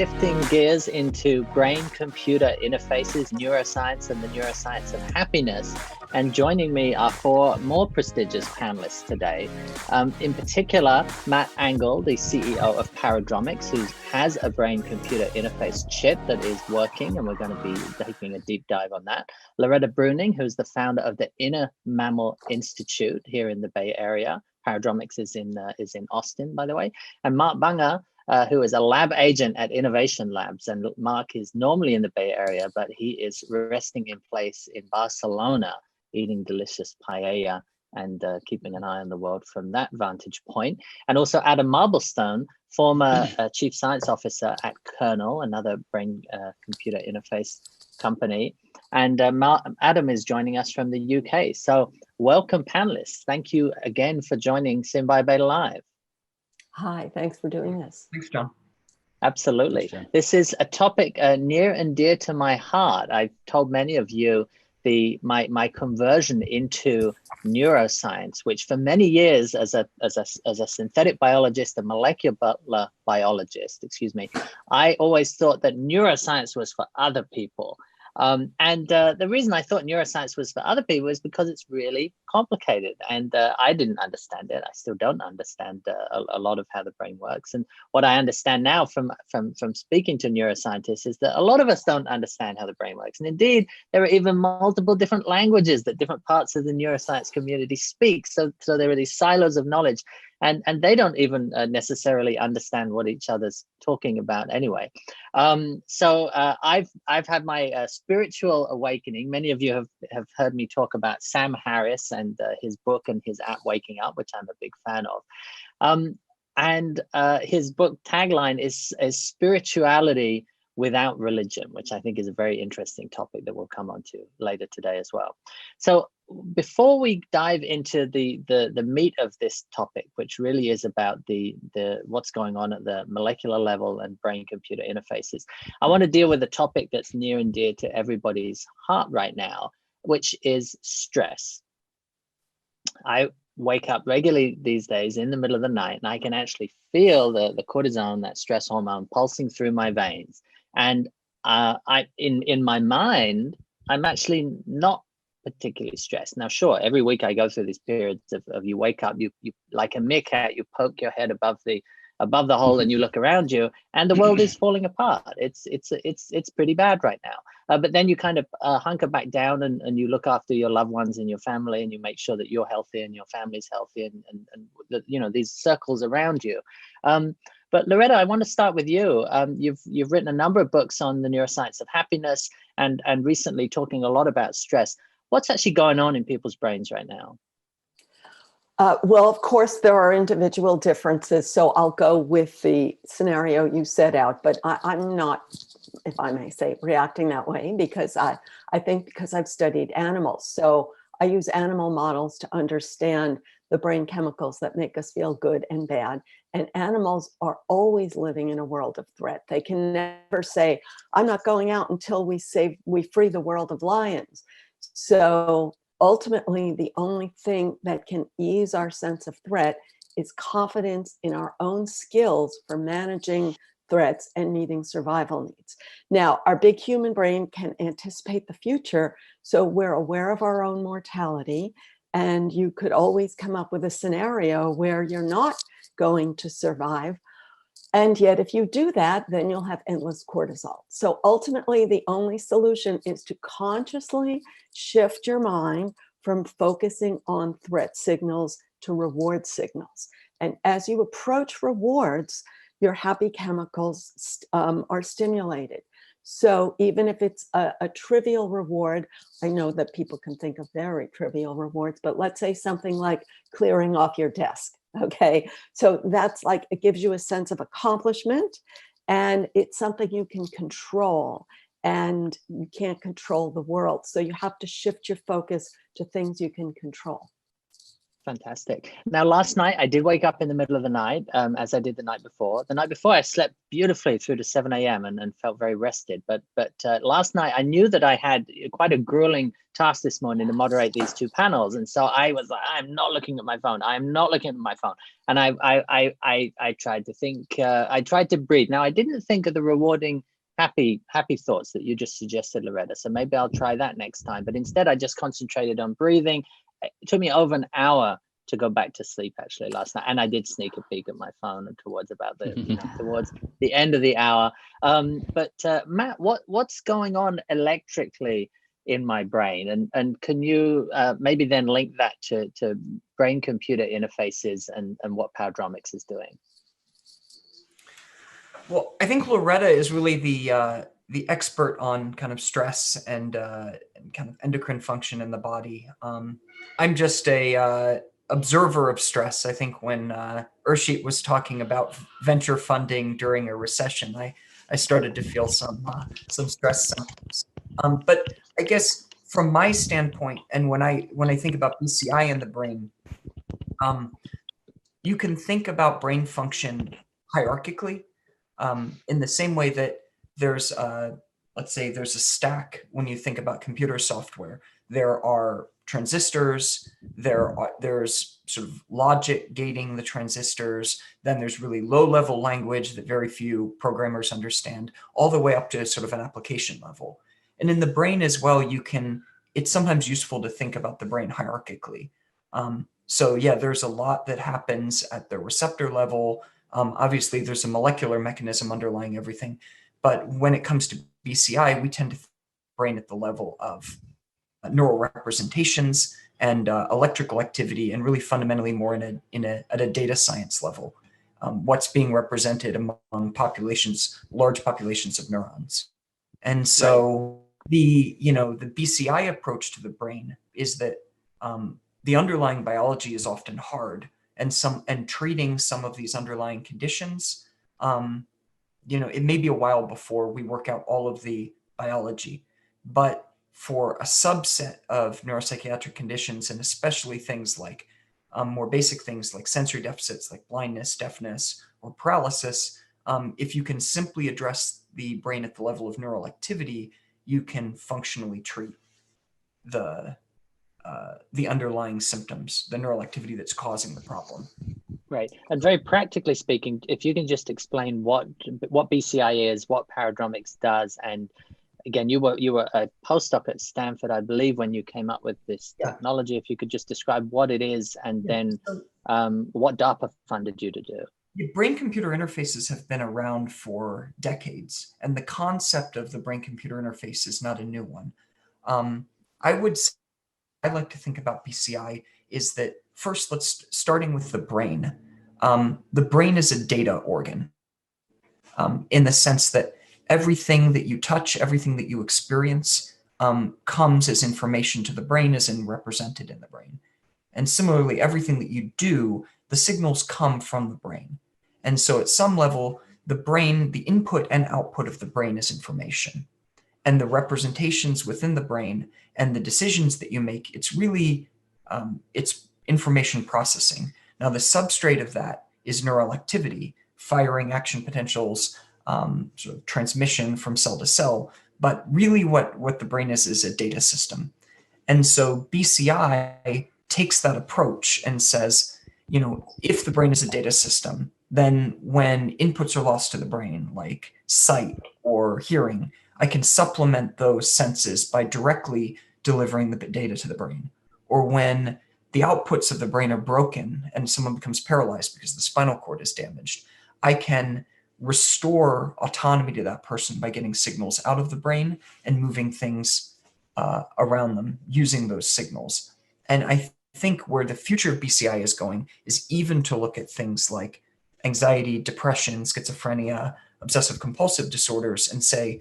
shifting gears into brain-computer interfaces, neuroscience, and the neuroscience of happiness. And joining me are four more prestigious panelists today. In particular, Matt Engel, the CEO of Paradromics, who has a brain-computer interface chip that is working, and we're going to be taking a deep dive on that. Loretta Breuning, who's the founder of the Inner Mammal Institute here in the Bay Area. Paradromics is in Austin, by the way. And Mark Bunger, who is a lab agent at Innovation Labs. And Mark is normally in the Bay Area, but he is resting in place in Barcelona, eating delicious paella and keeping an eye on the world from that vantage point. And also Adam Marblestone, former chief science officer at Kernel, another brain-computer interface company. And Adam is joining us from the UK. So welcome, panelists. Thank you again for joining SynBioBeta Live. Hi, thanks for doing this. Thanks, John. Absolutely. Thanks, John. This is a topic near and dear to my heart. I've told many of you my conversion into neuroscience, which for many years as a synthetic biologist, a molecular biologist, I always thought that neuroscience was for other people. The reason I thought neuroscience was for other people is because it's really complicated, and I didn't understand it. I still don't understand a lot of how the brain works. And what I understand now from speaking to neuroscientists is that a lot of us don't understand how the brain works. And indeed, there are even multiple different languages that different parts of the neuroscience community speak. So there are these silos of knowledge. And they don't even necessarily understand what each other's talking about anyway. So I've had my spiritual awakening. Many of you have heard me talk about Sam Harris and his book and his app Waking Up, which I'm a big fan of. His book tagline is spirituality without religion, which I think is a very interesting topic that we'll come on to later today as well. So before we dive into the meat of this topic, which really is about the what's going on at the molecular level and brain-computer interfaces, I want to deal with a topic that's near and dear to everybody's heart right now, which is stress. I wake up regularly these days in the middle of the night, and I can actually feel the cortisol, that stress hormone, pulsing through my veins. And in my mind, I'm actually not particularly stressed. Now, sure, every week I go through these periods of you wake up, you like a meerkat, you poke your head above the hole and you look around you, and the world is falling apart. It's pretty bad right now. But then you kind of hunker back down and you look after your loved ones and your family, and you make sure that you're healthy and your family's healthy, and these circles around you. But Loretta, I want to start with you. You've written a number of books on the neuroscience of happiness, and recently talking a lot about stress. What's actually going on in people's brains right now? Well, of course, there are individual differences. So I'll go with the scenario you set out, but I'm not, if I may say, reacting that way, because I think because I've studied animals. So I use animal models to understand the brain chemicals that make us feel good and bad. And animals are always living in a world of threat. They can never say, I'm not going out until we free the world of lions. So ultimately, the only thing that can ease our sense of threat is confidence in our own skills for managing threats and meeting survival needs. Now, our big human brain can anticipate the future, so we're aware of our own mortality, and you could always come up with a scenario where you're not going to survive. And yet, if you do that, then you'll have endless cortisol. So ultimately, the only solution is to consciously shift your mind from focusing on threat signals to reward signals. And as you approach rewards, your happy chemicals are stimulated. So even if it's a trivial reward, I know that people can think of very trivial rewards, but let's say something like clearing off your desk. Okay, so that's like, it gives you a sense of accomplishment, and it's something you can control, and you can't control the world. So you have to shift your focus to things you can control. Fantastic. Now, last night I did wake up in the middle of the night, as I did the night before. The night before I slept beautifully through to 7 a.m. and felt very rested. But last night I knew that I had quite a grueling task this morning to moderate these two panels, and so I was like, I'm not looking at my phone. I'm not looking at my phone. And I tried to think. I tried to breathe. Now I didn't think of the rewarding, happy thoughts that you just suggested, Loretta. So maybe I'll try that next time. But instead, I just concentrated on breathing. It took me over an hour to go back to sleep actually last night, and I did sneak a peek at my phone and towards about the towards the end of the hour. But Matt, what's going on electrically in my brain, and can you maybe then link that to brain computer interfaces and what Paradromics is doing? Well, I think Loretta is really the expert on kind of stress and kind of endocrine function in the body. I'm just a observer of stress. I think when Urshit was talking about venture funding during a recession, I started to feel some stress symptoms. But I guess from my standpoint, and when I think about BCI in the brain, you can think about brain function hierarchically, in the same way that there's let's say there's a stack. When you think about computer software, there are transistors, there's sort of logic gating the transistors, then there's really low level language that very few programmers understand, all the way up to sort of an application level. And in the brain as well, it's sometimes useful to think about the brain hierarchically. So yeah, there's a lot that happens at the receptor level. Obviously there's a molecular mechanism underlying everything, but when it comes to BCI, we tend to think brain at the level of neural representations and electrical activity, and really fundamentally more at a data science level. What's being represented among large populations of neurons. And so the BCI approach to the brain is that the underlying biology is often hard, and treating some of these underlying conditions, it may be a while before we work out all of the biology, but for a subset of neuropsychiatric conditions, and especially things like more basic things like sensory deficits like blindness, deafness, or paralysis, if you can simply address the brain at the level of neural activity, you can functionally treat the underlying symptoms, the neural activity that's causing the problem. Right. And very practically speaking, if you can just explain what BCI is, what Paradromics does, and again, you were a postdoc at Stanford, I believe, when you came up with this technology. If you could just describe what it is, and then what DARPA funded you to do. Brain-computer interfaces have been around for decades, and the concept of the brain-computer interface is not a new one. I like to think about BCI is that first, starting with the brain. The brain is a data organ, in the sense that everything that you touch, everything that you experience, comes as information to the brain, as in represented in the brain. And similarly, everything that you do, the signals come from the brain. And so at some level, the brain, the input and output of the brain is information. And the representations within the brain and the decisions that you make, it's really, it's information processing. Now, the substrate of that is neural activity, firing action potentials, sort of transmission from cell to cell. But really what the brain is a data system. And so BCI takes that approach and says, if the brain is a data system, then when inputs are lost to the brain, like sight or hearing, I can supplement those senses by directly delivering the data to the brain. Or when the outputs of the brain are broken and someone becomes paralyzed because the spinal cord is damaged, I can restore autonomy to that person by getting signals out of the brain and moving things around them using those signals. And I think where the future of BCI is going is even to look at things like anxiety, depression, schizophrenia, obsessive compulsive disorders, and say,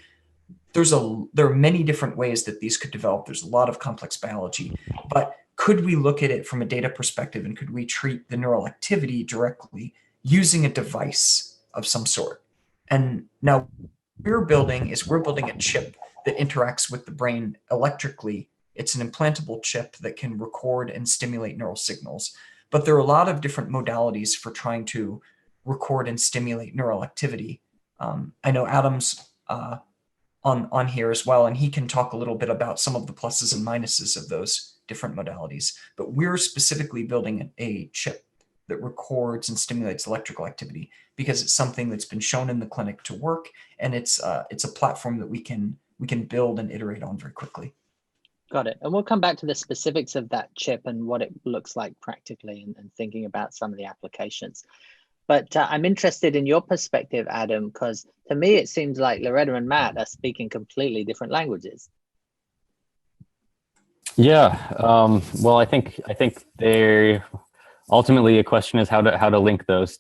there are many different ways that these could develop. There's a lot of complex biology, but could we look at it from a data perspective, and could we treat the neural activity directly using a device of some sort? And now we're building a chip that interacts with the brain electrically It's an implantable chip that can record and stimulate neural signals. But there are a lot of different modalities for trying to record and stimulate neural activity. I know Adam's on here as well, and he can talk a little bit about some of the pluses and minuses of those different modalities. But we're specifically building a chip that records and stimulates electrical activity because it's something that's been shown in the clinic to work, and it's a platform that we can build and iterate on very quickly. Got it. And we'll come back to the specifics of that chip and what it looks like practically, and thinking about some of the applications. But I'm interested in your perspective, Adam, because to me, it seems like Loretta and Matt are speaking completely different languages. Yeah. Well, I think they ultimately a question is how to link those.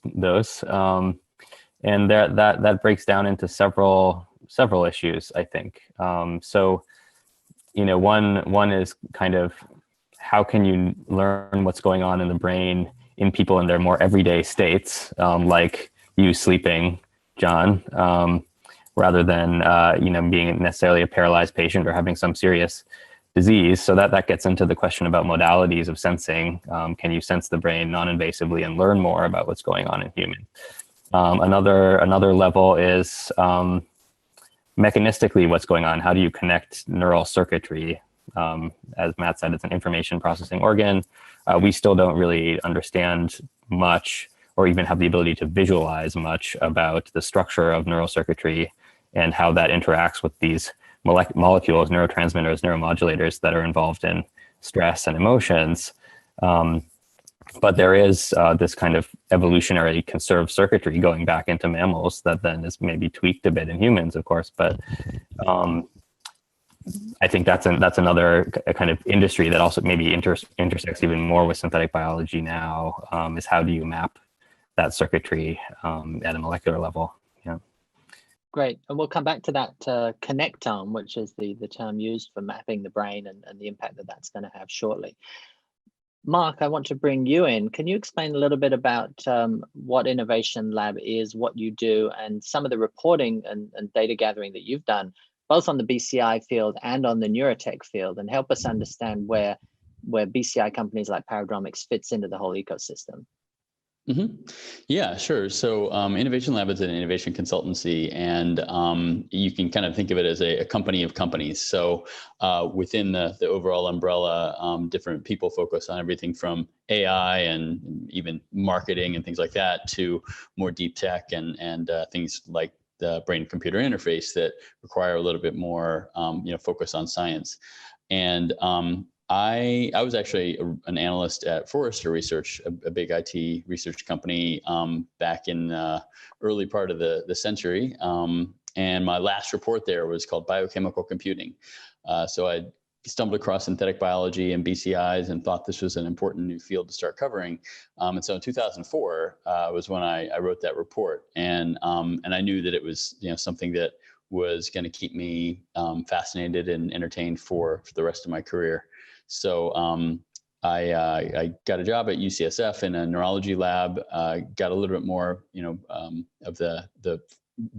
And that breaks down into several issues, I think. So, one is kind of how can you learn what's going on in the brain in people in their more everyday states, like you sleeping, John, rather than being necessarily a paralyzed patient or having some serious disease. So that gets into the question about modalities of sensing. Can you sense the brain non-invasively and learn more about what's going on in humans? Another level is mechanistically what's going on. How do you connect neural circuitry? As Matt said, it's an information processing organ. We still don't really understand much or even have the ability to visualize much about the structure of neural circuitry and how that interacts with these molecules, neurotransmitters, neuromodulators that are involved in stress and emotions. But there is this kind of evolutionary conserved circuitry going back into mammals that then is maybe tweaked a bit in humans, of course. But I think that's another kind of industry that also maybe intersects even more with synthetic biology now, is how do you map that circuitry at a molecular level? Yeah. Great. And we'll come back to that connectome, which is the term used for mapping the brain and the impact that that's going to have shortly. Mark, I want to bring you in. Can you explain a little bit about what Innovation Lab is, what you do, and some of the reporting and data gathering that you've done, both on the BCI field and on the Neurotech field, and help us understand where BCI companies like Paradromics fits into the whole ecosystem? Mm-hmm. Yeah, sure. So Innovation Lab is an innovation consultancy, and you can kind of think of it as a company of companies. So within the overall umbrella, different people focus on everything from AI and even marketing and things like that to more deep tech and things like the brain-computer interface that require a little bit more focus on science. And I was actually an analyst at Forrester Research, a big IT research company back in the early part of the century. And my last report there was called Biochemical Computing. So I stumbled across synthetic biology and BCIs and thought this was an important new field to start covering. And so in 2004 was when I wrote that report. And I knew that it was something that was going to keep me fascinated and entertained for the rest of my career. So I got a job at UCSF in a neurology lab, got a little bit more, of the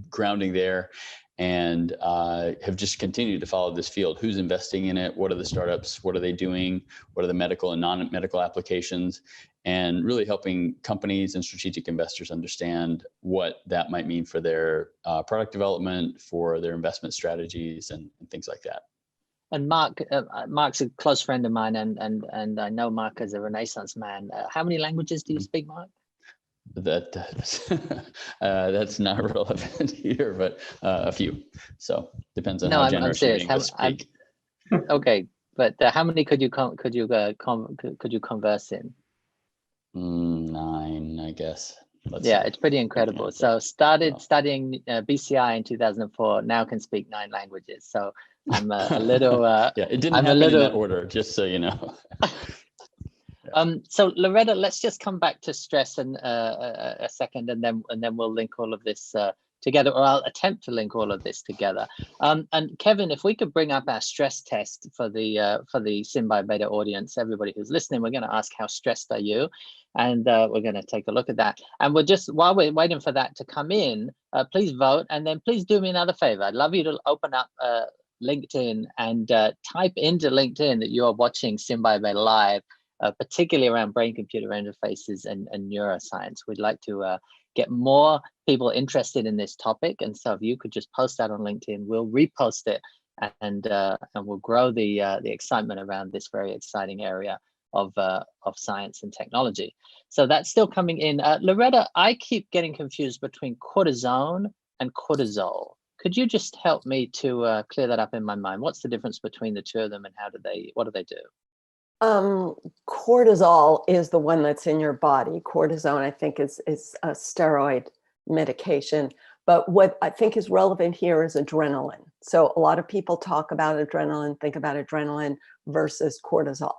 grounding there, and have just continued to follow this field. Who's investing in it? What are the startups? What are they doing? What are the medical and non-medical applications? And really helping companies and strategic investors understand what that might mean for their product development, for their investment strategies, and things like that. And Mark's a close friend of mine, and I know Mark as a Renaissance man. How many languages do you speak, Mark? That's not relevant here, but a few. So depends on no, how I'm generous serious. you're being to speak. Okay, but how many could you converse in? 9, I guess. Yeah, it's pretty incredible. So started studying BCI in 2004. Now can speak 9 languages. So I'm a little. Yeah, it didn't happen in that order, just so you know. So Loretta, let's just come back to stress in a second, and then we'll link all of this together, or I'll attempt to link all of this together. And Kevin, if we could bring up our stress test for the SynBioBeta audience, everybody who's listening, we're going to ask how stressed are you, and we're going to take a look at that. And we're just, while we're waiting for that to come in, please vote, and then please do me another favor. I'd love you to open up LinkedIn and type into LinkedIn that you are watching SynBioBeta Live, particularly around brain-computer interfaces and neuroscience. We'd like to get more people interested in this topic. And so if you could just post that on LinkedIn, we'll repost it and we'll grow the excitement around this very exciting area of science and technology. So that's still coming in. Loretta, I keep getting confused between cortisone and cortisol. Could you just help me to clear that up in my mind? What's the difference between the two of them and what do they do? Cortisol is the one that's in your body. Cortisone, I think, is a steroid medication. But what I think is relevant here is adrenaline. So a lot of people talk about adrenaline, think about adrenaline versus cortisol.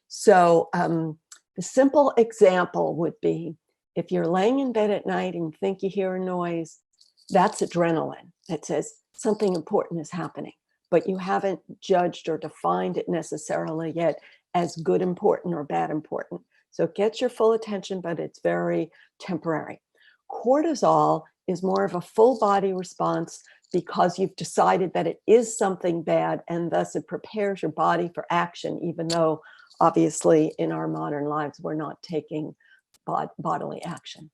So the simple example would be if you're laying in bed at night and you think you hear a noise, that's adrenaline. It says something important is happening, but you haven't judged or defined it necessarily yet as good important or bad important. So it gets your full attention, but it's very temporary. Cortisol is more of a full body response because you've decided that it is something bad, and thus it prepares your body for action, even though obviously in our modern lives, we're not taking bodily action.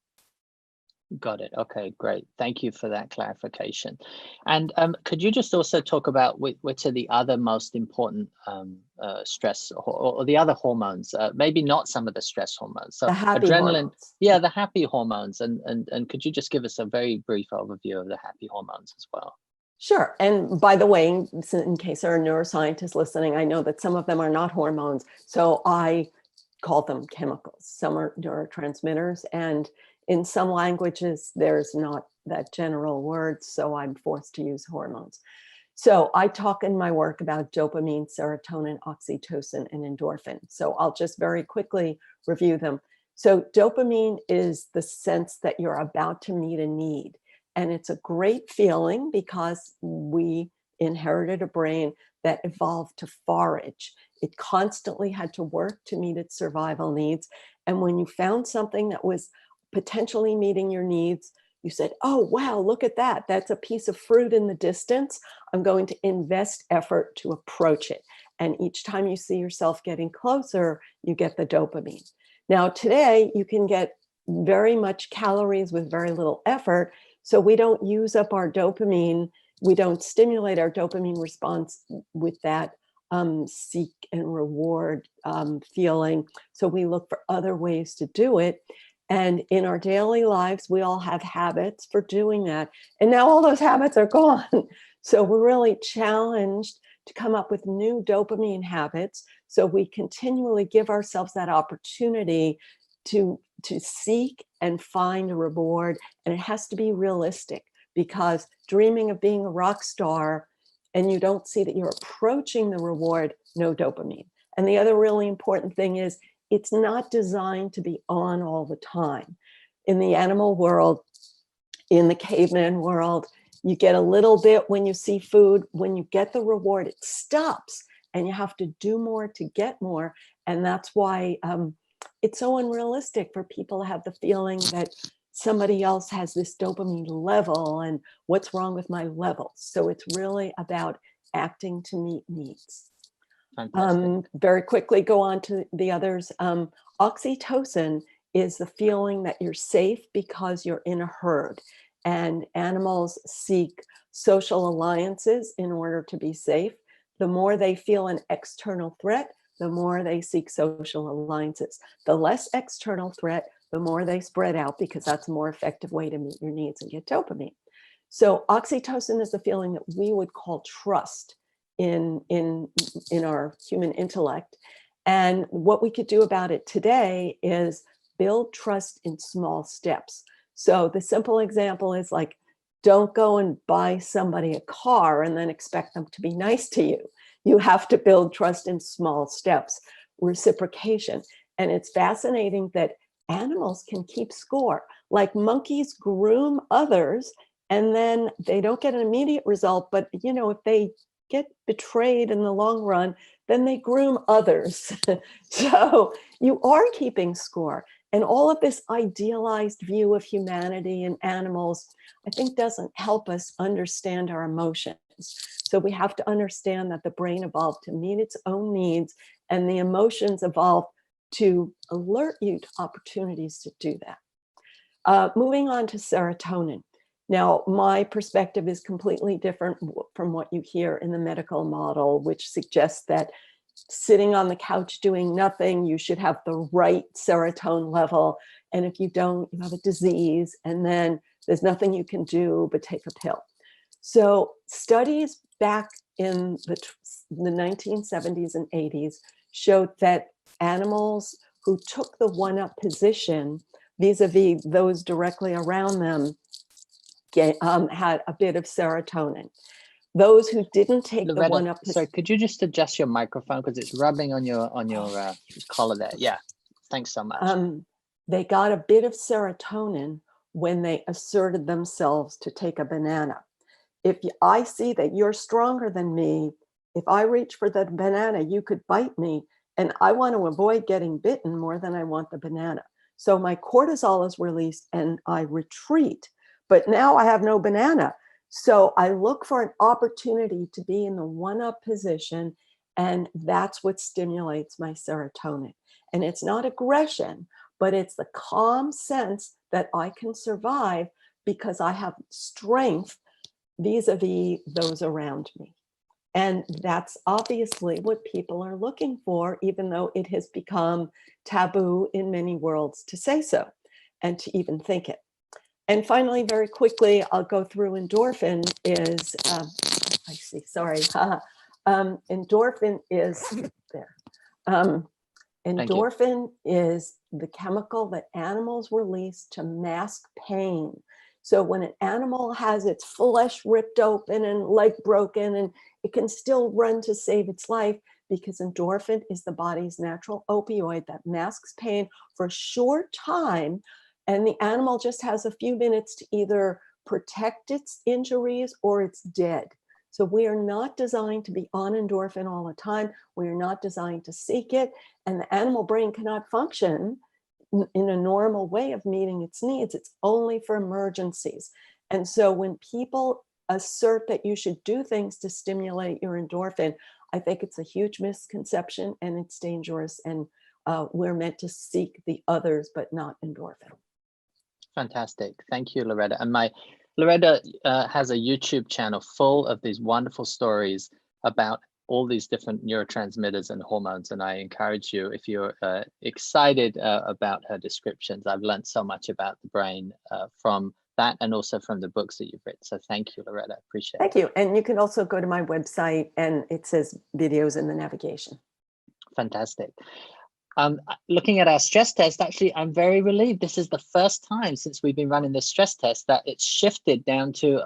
Got it. Okay, great. Thank you for that clarification. And could you just also talk about which are the other most important stress or the other hormones? Maybe not some of the stress hormones. So the happy adrenaline, hormones. Yeah, the happy hormones. And could you just give us a very brief overview of the happy hormones as well? Sure. And by the way, in case there are neuroscientists listening, I know that some of them are not hormones. So I call them chemicals. Some are neurotransmitters, and in some languages, there's not that general word, so I'm forced to use hormones. So I talk in my work about dopamine, serotonin, oxytocin, and endorphin. So I'll just very quickly review them. So dopamine is the sense that you're about to meet a need. And it's a great feeling because we inherited a brain that evolved to forage. It constantly had to work to meet its survival needs. And when you found something that was potentially meeting your needs, you said, oh, wow, look at that. That's a piece of fruit in the distance. I'm going to invest effort to approach it. And each time you see yourself getting closer, you get the dopamine. Now, today, you can get very much calories with very little effort. So we don't use up our dopamine. We don't stimulate our dopamine response with that seek and reward feeling. So we look for other ways to do it. And in our daily lives, we all have habits for doing that. And now all those habits are gone. So we're really challenged to come up with new dopamine habits. So we continually give ourselves that opportunity to seek and find a reward. And it has to be realistic, because dreaming of being a rock star and you don't see that you're approaching the reward, no dopamine. And the other really important thing is it's not designed to be on all the time. In the animal world, in the caveman world, you get a little bit when you see food. When you get the reward, it stops and you have to do more to get more. And that's why it's so unrealistic for people to have the feeling that somebody else has this dopamine level and what's wrong with my levels. So it's really about acting to meet needs. Very quickly go on to the others. Oxytocin is the feeling that you're safe because you're in a herd, and animals seek social alliances in order to be safe. The more they feel an external threat, the more they seek social alliances. The less external threat, the more they spread out, because that's a more effective way to meet your needs and get dopamine. So oxytocin is the feeling that we would call trust in our human intellect. And what we could do about it today is build trust in small steps. So the simple example is like, don't go and buy somebody a car and then expect them to be nice to you. You have to build trust in small steps, reciprocation. And it's fascinating that animals can keep score. Like monkeys groom others and then they don't get an immediate result, but if they get betrayed in the long run, then they groom others. So you are keeping score. And all of this idealized view of humanity and animals, I think, doesn't help us understand our emotions. emotions. So we have to understand that the brain evolved to meet its own needs, and the emotions evolved to alert you to opportunities to do that. Moving on to serotonin. Now, my perspective is completely different from what you hear in the medical model, which suggests that sitting on the couch doing nothing, you should have the right serotonin level. And if you don't, you have a disease, and then there's nothing you can do but take a pill. So studies back in the 1970s and 80s showed that animals who took the one-up position vis-a-vis those directly around them had a bit of serotonin. Those who didn't take Loretta, the one-up position. sorry, could you just adjust your microphone because it's rubbing on your collar there? Yeah, thanks so much. They got a bit of serotonin when they asserted themselves to take a banana. If I see that you're stronger than me, if I reach for the banana, you could bite me, and I want to avoid getting bitten more than I want the banana. So my cortisol is released and I retreat, but now I have no banana. So I look for an opportunity to be in the one-up position, and that's what stimulates my serotonin. And it's not aggression, but it's the calm sense that I can survive because I have strength vis-a-vis those around me. And that's obviously what people are looking for, even though it has become taboo in many worlds to say so and to even think it. And finally, very quickly, I'll go through endorphin is, I see, sorry. Endorphin is, there. Endorphin is the chemical that animals release to mask pain. So when an animal has its flesh ripped open and leg broken, and it can still run to save its life, because endorphin is the body's natural opioid that masks pain for a short time, and the animal just has a few minutes to either protect its injuries or it's dead. So we are not designed to be on endorphin all the time. We are not designed to seek it, and the animal brain cannot function in a normal way of meeting its needs. It's only for emergencies. And so when people assert that you should do things to stimulate your endorphin, I think it's a huge misconception and it's dangerous. And we're meant to seek the others, but not endorphin. Fantastic. Thank you, Loretta. And Loretta has a YouTube channel full of these wonderful stories about all these different neurotransmitters and hormones. And I encourage you, if you're excited about her descriptions, I've learned so much about the brain from that and also from the books that you've written. So thank you, Loretta. Appreciate it. Thank you. And you can also go to my website and it says videos in the navigation. Fantastic. Looking at our stress test, actually, I'm very relieved. This is the first time since we've been running this stress test that it's shifted down to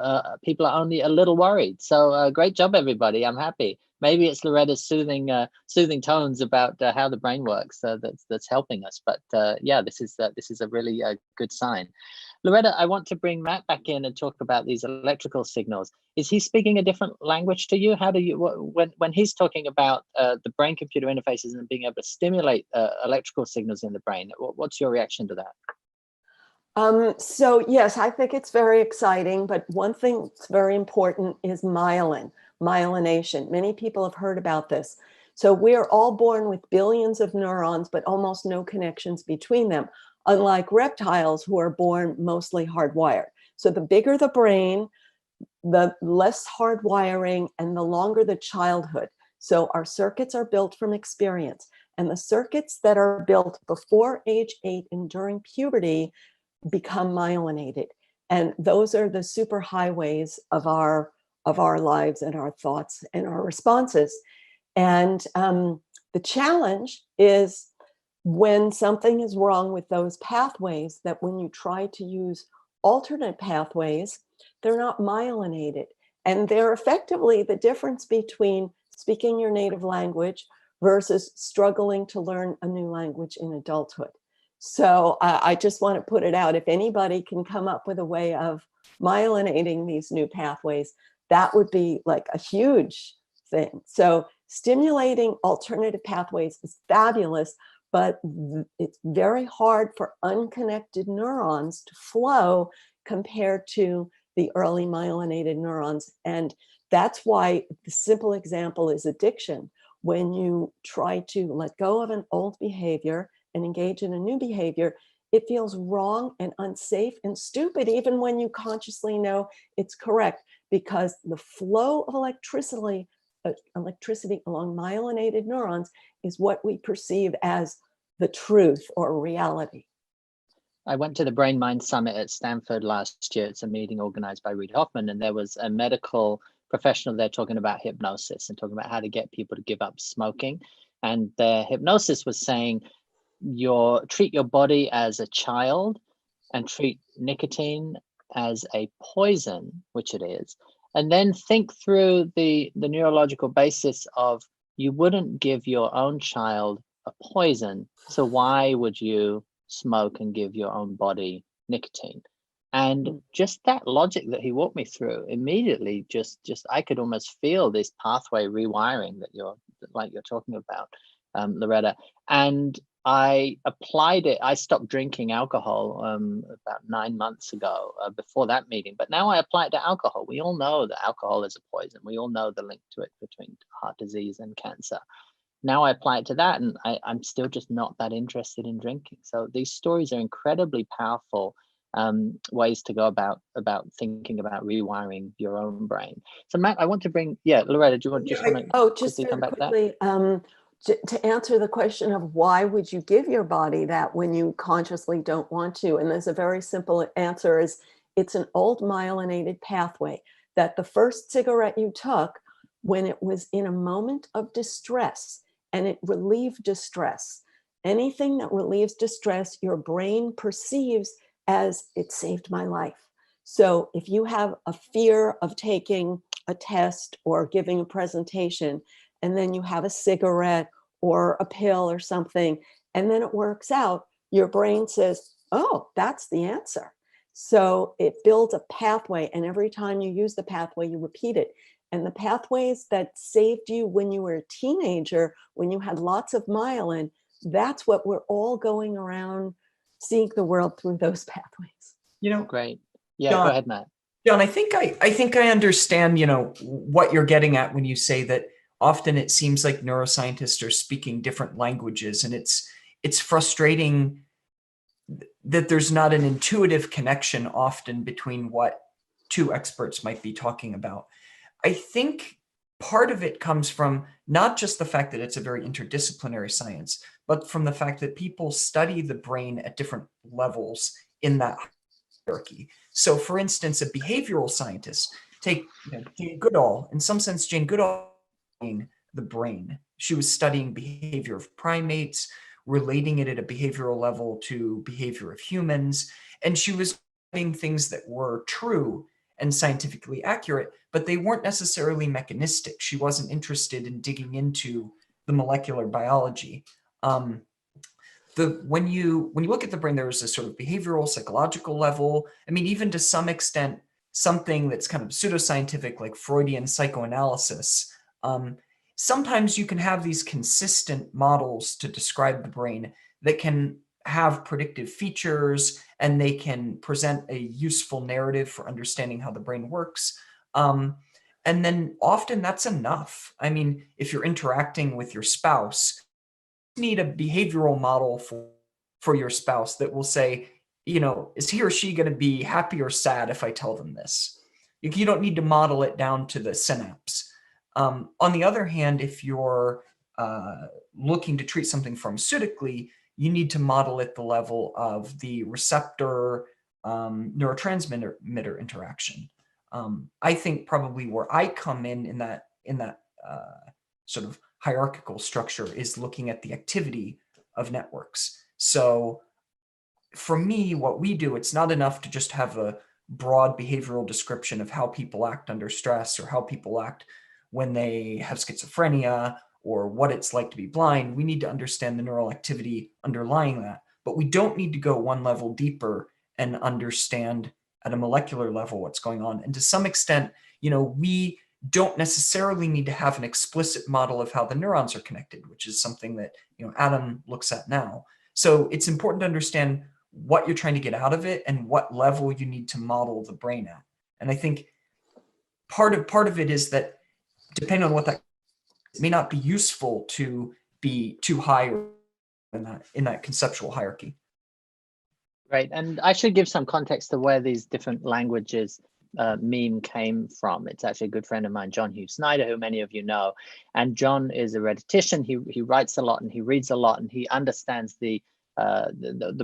people are only a little worried. So great job, everybody. I'm happy. Maybe it's Loretta's soothing tones about how the brain works that's helping us. But yeah, this is a really good sign. Loretta, I want to bring Matt back in and talk about these electrical signals. Is he speaking a different language to you? How do you, when he's talking about the brain-computer interfaces and being able to stimulate electrical signals in the brain, what's your reaction to that? So yes, I think it's very exciting, but one thing that's very important is myelination. Many people have heard about this. So we are all born with billions of neurons, but almost no connections between them, unlike reptiles who are born mostly hardwired. So the bigger the brain, the less hardwiring and the longer the childhood. So our circuits are built from experience, and the circuits that are built before age 8 and during puberty become myelinated. And those are the superhighways of our lives and our thoughts and our responses. And the challenge is when something is wrong with those pathways, that when you try to use alternate pathways, they're not myelinated. And they're effectively the difference between speaking your native language versus struggling to learn a new language in adulthood. So I just want to put it out. If anybody can come up with a way of myelinating these new pathways, that would be like a huge thing. So stimulating alternative pathways is fabulous, but it's very hard for unconnected neurons to flow compared to the early myelinated neurons. And That's why the simple example is addiction. When you try to let go of an old behavior and engage in a new behavior, it feels wrong and unsafe and stupid, even when you consciously know it's correct, because the flow of electricity along myelinated neurons is what we perceive as the truth or reality. I went to the Brain Mind Summit at Stanford last year. It's a meeting organized by Reid Hoffman, and there was a medical professional there talking about hypnosis and talking about how to get people to give up smoking. And the hypnosis was saying, treat your body as a child and treat nicotine as a poison, which it is, and then think through the neurological basis of, you wouldn't give your own child a poison, so why would you smoke and give your own body nicotine? And just that logic that he walked me through immediately, just I could almost feel this pathway rewiring that you're talking about, Loretta. And I applied it. I stopped drinking alcohol about 9 months ago, before that meeting, but now I apply it to alcohol. We all know that alcohol is a poison. We all know the link to it between heart disease and cancer. Now I apply it to that, and I'm still just not that interested in drinking. So these stories are incredibly powerful ways to go about thinking about rewiring your own brain. So Matt, I want to bring, Loretta, do you want to just quickly come back quickly, to that? To answer the question of why would you give your body that when you consciously don't want to? And there's a very simple answer is, it's an old myelinated pathway that the first cigarette you took when it was in a moment of distress, and it relieved distress. Anything that relieves distress, your brain perceives as, it saved my life. So if you have a fear of taking a test or giving a presentation, and then you have a cigarette or a pill or something, and then it works out, your brain says, oh, that's the answer. So it builds a pathway, and every time you use the pathway, you repeat it. And the pathways that saved you when you were a teenager, when you had lots of myelin, that's what we're all going around seeing the world through, those pathways. Great. Yeah, John, go ahead, Matt. John, I think I understand, what you're getting at when you say that often it seems like neuroscientists are speaking different languages, and it's frustrating that there's not an intuitive connection often between what two experts might be talking about. I think part of it comes from not just the fact that it's a very interdisciplinary science, but from the fact that people study the brain at different levels in that hierarchy. So for instance, a behavioral scientist, take Jane Goodall. In some sense, Jane Goodall studying the brain. She was studying behavior of primates, relating it at a behavioral level to behavior of humans. And she was studying things that were true and scientifically accurate, but they weren't necessarily mechanistic. She wasn't interested in digging into the molecular biology. When you look at the brain, there's a sort of behavioral, psychological level. I mean, even to some extent, something that's kind of pseudoscientific, like Freudian psychoanalysis. Sometimes you can have these consistent models to describe the brain that can have predictive features, and they can present a useful narrative for understanding how the brain works. And then often that's enough. I mean, if you're interacting with your spouse, you need a behavioral model for your spouse that will say, is he or she going to be happy or sad if I tell them this? You don't need to model it down to the synapse. On the other hand, if you're looking to treat something pharmaceutically, you need to model at the level of the receptor neurotransmitter interaction. I think probably where I come in that sort of hierarchical structure is looking at the activity of networks. So for me, what we do, it's not enough to just have a broad behavioral description of how people act under stress or how people act when they have schizophrenia or what it's like to be blind. We need to understand the neural activity underlying that, but we don't need to go one level deeper and understand at a molecular level what's going on. And to some extent, we don't necessarily need to have an explicit model of how the neurons are connected, which is something that Adam looks at now. So it's important to understand what you're trying to get out of it and what level you need to model the brain at. And I think part of it is that depending on what that, it may not be useful to be too high in that conceptual hierarchy. Right, and I should give some context to where these different languages meme came from. It's actually a good friend of mine, John Hugh Snyder, who many of you know. And John is a rhetorician. He writes a lot and he reads a lot and he understands the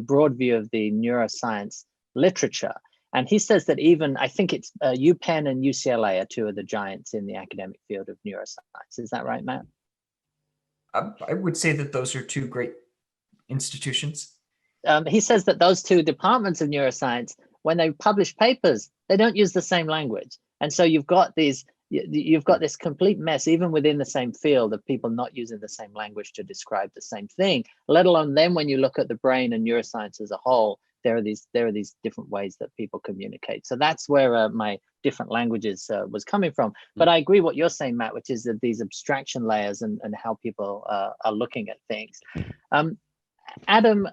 broad view of the neuroscience literature. And he says that even, I think it's UPenn and UCLA are two of the giants in the academic field of neuroscience. Is that right, Matt? I would say that those are two great institutions. He says that those two departments of neuroscience, when they publish papers, they don't use the same language. And so you've got this complete mess, even within the same field, of people not using the same language to describe the same thing, let alone then when you look at the brain and neuroscience as a whole, there are these different ways that people communicate. So that's where my different languages was coming from. But I agree what you're saying, Matt, which is that these abstraction layers and how people are looking at things. Adam,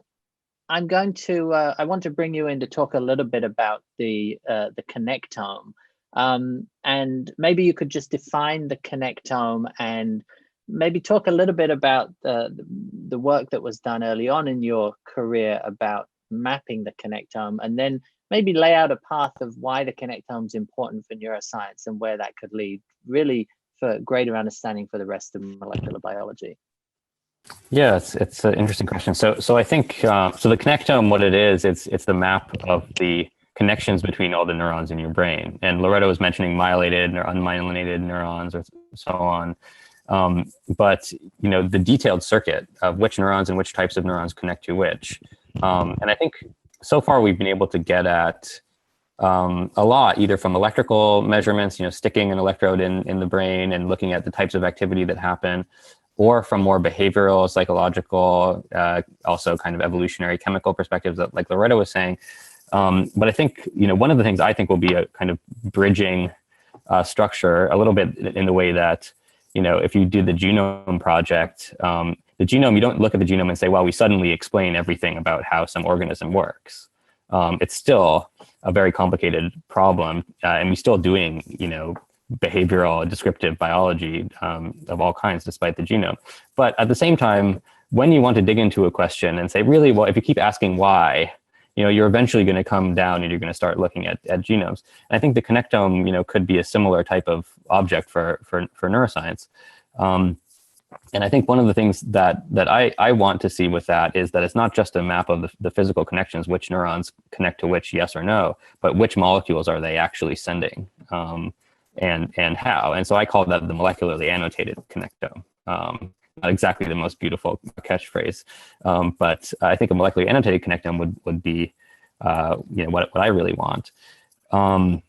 I want to bring you in to talk a little bit about the connectome, and maybe you could just define the connectome and maybe talk a little bit about the work that was done early on in your career about mapping the connectome, and then maybe lay out a path of why the connectome is important for neuroscience and where that could lead really for greater understanding for the rest of molecular biology. Yeah, it's an interesting question. So I think so the connectome, what it is, it's the map of the connections between all the neurons in your brain. And Loretta was mentioning myelinated or unmyelinated neurons or so on. But the detailed circuit of which neurons and which types of neurons connect to which. And I think so far we've been able to get at a lot, either from electrical measurements, sticking an electrode in the brain and looking at the types of activity that happen, or from more behavioral, psychological, also kind of evolutionary chemical perspectives that, like Loretta was saying. But I think, one of the things I think will be a kind of bridging structure a little bit in the way that, if you do the genome project, the genome, you don't look at the genome and say, well, we suddenly explain everything about how some organism works. It's still a very complicated problem, and we're still doing, behavioral descriptive biology of all kinds despite the genome. But at the same time, when you want to dig into a question and say, really, well, if you keep asking why, you're eventually going to come down and you're going to start looking at genomes. And I think the connectome, could be a similar type of object for neuroscience. And I think one of the things that I want to see with that is that it's not just a map of the physical connections, which neurons connect to which, yes or no, but which molecules are they actually sending. And how. And so I call that the molecularly annotated connectome. Not exactly the most beautiful catchphrase, but I think a molecularly annotated connectome would be, what I really want. And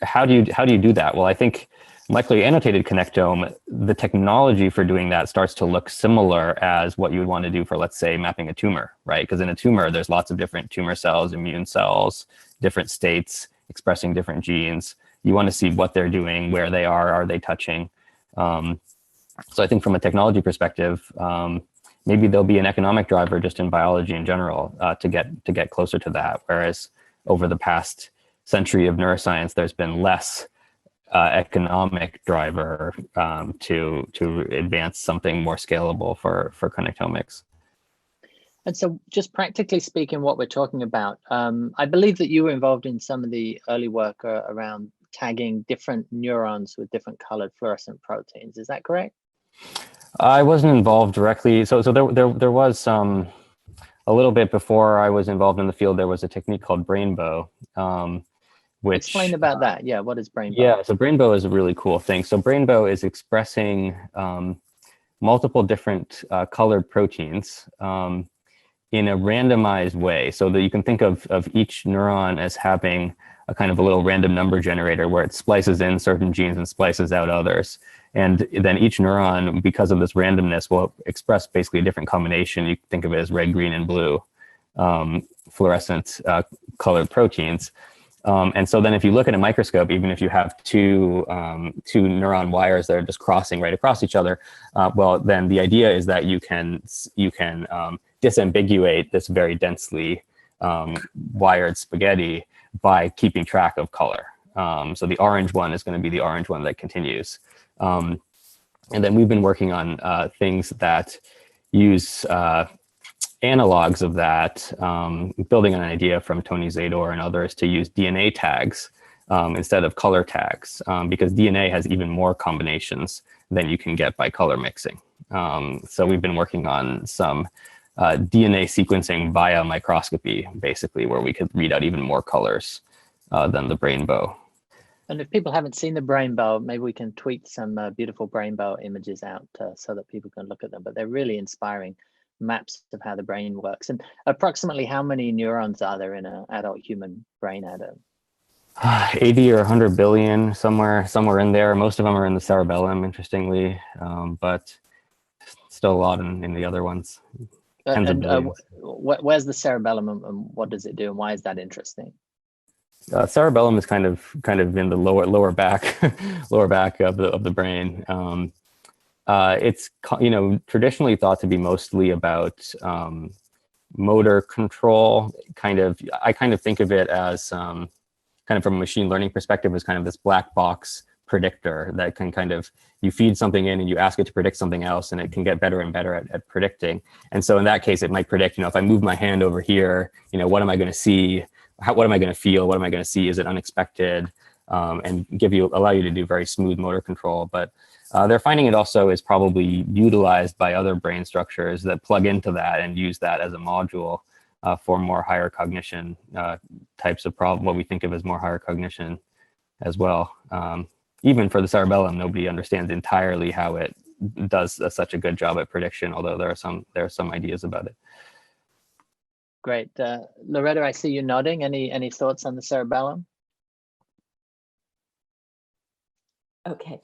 how do you do that? Well, I think molecularly annotated connectome, the technology for doing that starts to look similar as what you would want to do for, let's say, mapping a tumor, right? Because in a tumor, there's lots of different tumor cells, immune cells, different states expressing different genes. You want to see what they're doing, where they are they touching? So I think from a technology perspective, maybe there'll be an economic driver just in biology in general to get closer to that. Whereas over the past century of neuroscience, there's been less economic driver to advance something more scalable for connectomics. And so just practically speaking, what we're talking about, I believe that you were involved in some of the early work around tagging different neurons with different colored fluorescent proteins. Is that correct? I wasn't involved directly. So there was a little bit before I was involved in the field. There was a technique called Brainbow, which explain about that. Yeah, what is Brainbow? Yeah, so Brainbow is a really cool thing. So Brainbow is expressing multiple different colored proteins in a randomized way, so that you can think of each neuron as having a kind of a little random number generator where it splices in certain genes and splices out others. And then each neuron, because of this randomness, will express basically a different combination. You can think of it as red, green, and blue fluorescent colored proteins. And so then if you look at a microscope, even if you have two neuron wires that are just crossing right across each other, well, then the idea is that you can disambiguate this very densely wired spaghetti by keeping track of color. So the orange one is going to be the orange one that continues. And then we've been working on things that use analogs of that, building on an idea from Tony Zador and others to use DNA tags instead of color tags, because DNA has even more combinations than you can get by color mixing. So we've been working on some DNA sequencing via microscopy, basically, where we could read out even more colors than the brainbow. And if people haven't seen the brainbow, maybe we can tweet some beautiful brainbow images out so that people can look at them. But they're really inspiring maps of how the brain works. And approximately how many neurons are there in an adult human brain, Adam? 80 or 100 billion, somewhere in there. Most of them are in the cerebellum, interestingly, but still a lot in the other ones. Tens of billions. Where's the cerebellum and what does it do, and why is that interesting? Cerebellum is kind of in the lower back of the brain. It's traditionally thought to be mostly about motor control. I kind of think of it as kind of from a machine learning perspective as kind of this black box predictor that can you feed something in and you ask it to predict something else, and it can get better and better at predicting. And so in that case, it might predict, if I move my hand over here, what am I going to see? What am I going to feel? What am I going to see? Is it unexpected? And allow you to do very smooth motor control. But they're finding it also is probably utilized by other brain structures that plug into that and use that as a module for more higher cognition types of problem, what we think of as more higher cognition as well. Even for the cerebellum, nobody understands entirely how it does such a good job at prediction, although there are some ideas about it. Great. Loretta, I see you nodding. Any thoughts on the cerebellum? Okay.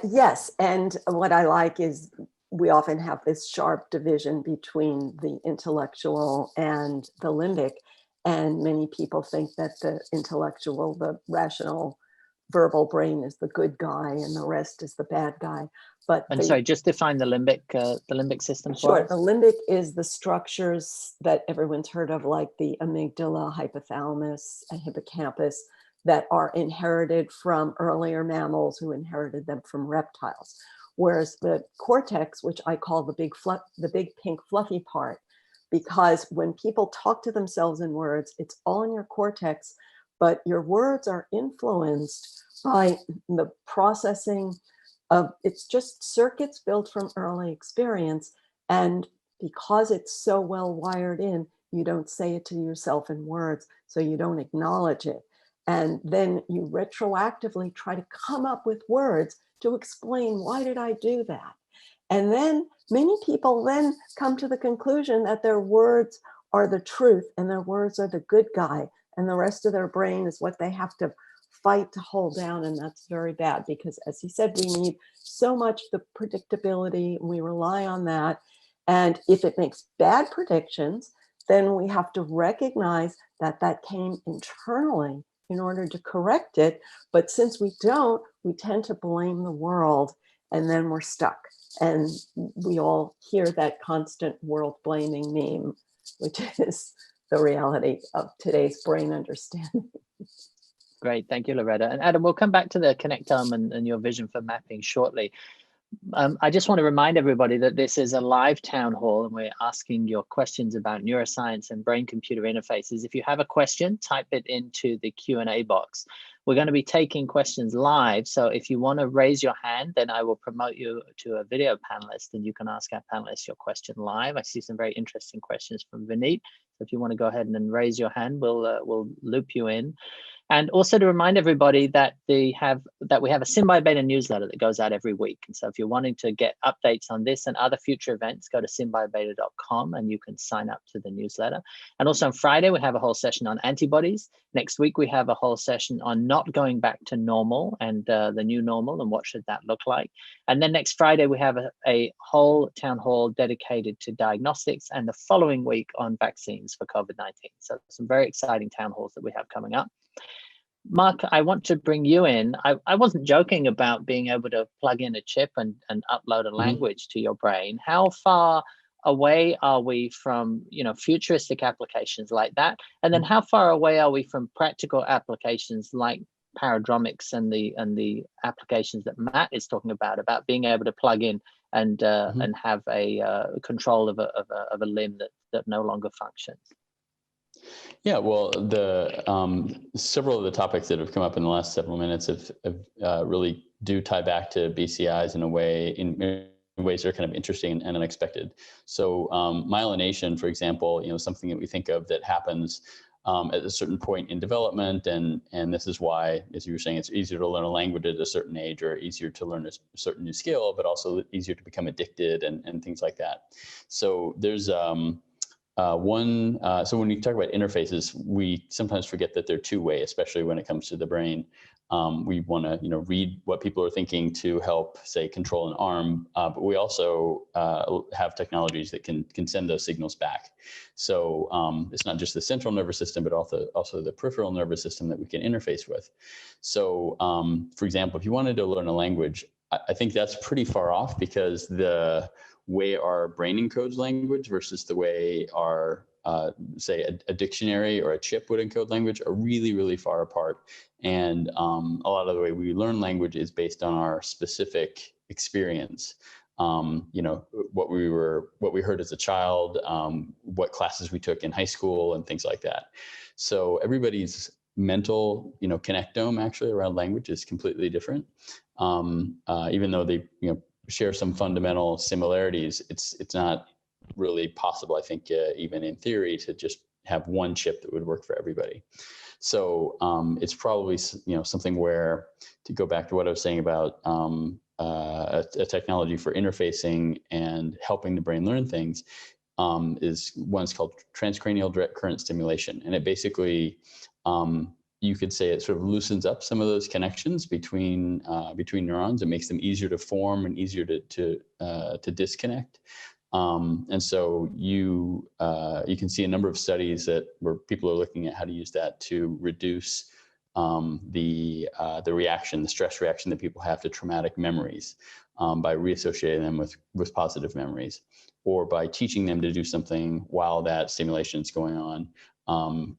Yes, and what I like is we often have this sharp division between the intellectual and the limbic, and many people think that the intellectual, the rational, verbal brain is the good guy and the rest is the bad guy. But sorry, just define the limbic system. Sure. The limbic is the structures that everyone's heard of, like the amygdala, hypothalamus, and hippocampus, that are inherited from earlier mammals who inherited them from reptiles. Whereas the cortex, which I call the big pink fluffy part, because when people talk to themselves in words, it's all in your cortex, but your words are influenced by the processing of, it's just circuits built from early experience. And because it's so well wired in, you don't say it to yourself in words, so you don't acknowledge it. And then you retroactively try to come up with words to explain, why did I do that? And then many people then come to the conclusion that their words are the truth and their words are the good guy, and the rest of their brain is what they have to fight to hold down. And that's very bad, because as he said, we need so much the predictability, we rely on that. And if it makes bad predictions, then we have to recognize that that came internally in order to correct it. But since we don't, we tend to blame the world, and then we're stuck. And we all hear that constant world blaming meme, which is the reality of today's brain understanding. Great, thank you, Loretta. And Adam, we'll come back to the connectome and your vision for mapping shortly. I just want to remind everybody that this is a live town hall and we're asking your questions about neuroscience and brain-computer interfaces. If you have a question, type it into the Q&A box. We're going to be taking questions live, so if you want to raise your hand, then I will promote you to a video panelist and you can ask our panelists your question live. I see some very interesting questions from Vineet. So if you want to go ahead and then raise your hand, we'll loop you in. And also to remind everybody that we have a SynBioBeta newsletter that goes out every week. And so if you're wanting to get updates on this and other future events, go to synbiobeta.com and you can sign up to the newsletter. And also on Friday, we have a whole session on antibodies. Next week, we have a whole session on not going back to normal and the new normal and what should that look like. And then next Friday, we have a whole town hall dedicated to diagnostics, and the following week on vaccines for COVID-19. So some very exciting town halls that we have coming up. Mark, I want to bring you in. I wasn't joking about being able to plug in a chip and upload a language to your brain. How far away are we from, futuristic applications like that? And then how far away are we from practical applications like Paradromics and the applications that Matt is talking about being able to plug in and have a control of a limb that no longer functions? Yeah, well, the several of the topics that have come up in the last several minutes have really do tie back to BCIs in ways that are kind of interesting and unexpected. So myelination, for example, something that we think of that happens at a certain point in development, and this is why, as you were saying, it's easier to learn a language at a certain age, or easier to learn a certain new skill, but also easier to become addicted and things like that. So there's so when we talk about interfaces, we sometimes forget that they're two-way, especially when it comes to the brain. We want to, read what people are thinking to help, say, control an arm, but we also have technologies that can send those signals back. So it's not just the central nervous system, but also the peripheral nervous system that we can interface with. So, for example, if you wanted to learn a language, I think that's pretty far off, because the way our brain encodes language versus the way our say a dictionary or a chip would encode language are really, really far apart. And a lot of the way we learn language is based on our specific experience. What we heard as a child, what classes we took in high school, and things like that. So everybody's mental, connectome actually around language is completely different. Even though they, share some fundamental similarities, it's not really possible, I think, even in theory, to just have one chip that would work for everybody. So it's probably, something where, to go back to what I was saying about a technology for interfacing and helping the brain learn things, is one's called transcranial direct current stimulation. And it basically, you could say it sort of loosens up some of those connections between neurons. It makes them easier to form and easier to disconnect. And so you can see a number of studies where people are looking at how to use that to reduce the stress reaction that people have to traumatic memories, by reassociating them with positive memories, or by teaching them to do something while that stimulation is going on.